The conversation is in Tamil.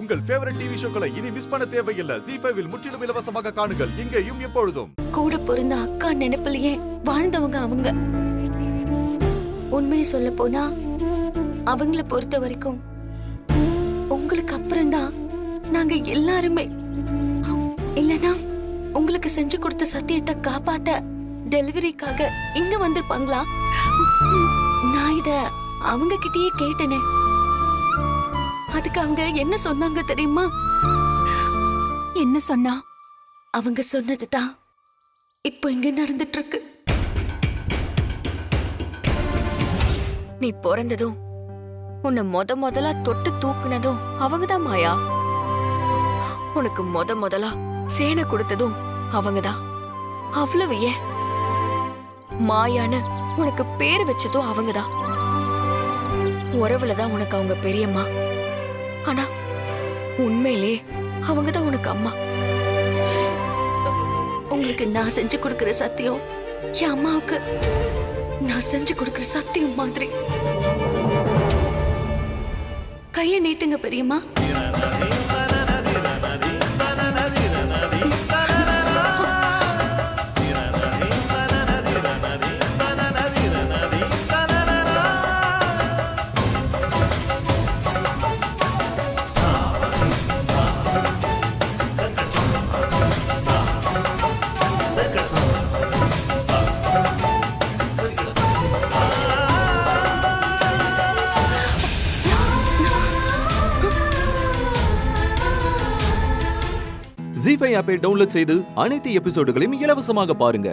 உங்கள் ஃபேவரட் டிவி ஷோக்களை இனி மிஸ் பண்ண தேவையில்லை. ZEE5 இல் முற்றிலும் இலவசமாக காணுங்கள். இங்கேயும் எப்பொழுதும். கூட பிறந்த அக்கா நினைப்பிலேயே வாழ்ந்தவங்க அவங்க. உண்மையை சொல்ல போனா அவங்கள பொறுத்த வரைக்கும் உங்களுக்கு அப்புறம்தான் நாங்க எல்லாருமே. இல்லனா உங்களுக்கு செஞ்சு கொடுத்த சத்தியத்தை காப்பாத்த டெலிவரிக்காக இங்க வந்திருப்பாங்களா? நான் இத அவங்க கிட்டயே கேட்டனே. அதுக்கு அவங்க என்ன சொன்னாங்க தெரியுமா? என்ன சொன்னா? அவங்க சொன்னதுதான் இப்போ இங்க நடந்துட்டு இருக்கு. நீ பிறந்ததும் உன்னை முதலா தொட்டு தூக்குனதும் அவங்கதான் மாயா. உனக்கு முதலா சேனை கொடுத்ததும் அவங்கதான். அவ்வளவு ஏன் மாயான்னு உனக்கு பேர் வச்சதும் அவங்கதான். உறவுலதான் உனக்கு அவங்க பெரியம்மா. ஆனா உண்மையிலே அவங்கதான் உனக்கு அம்மா. உங்களுக்கு நான் செஞ்சு கொடுக்கிற சத்தியம் என் அம்மாவுக்கு நான் செஞ்சு கொடுக்கிற சத்தியம் மாதிரி. கைய நீட்டுங்க பெரியம்மா. ZEE5 ஆப்பை டவுன்லோட் செய்து அனைத்து எபிசோடுகளையும் இலவசமாக பாருங்க.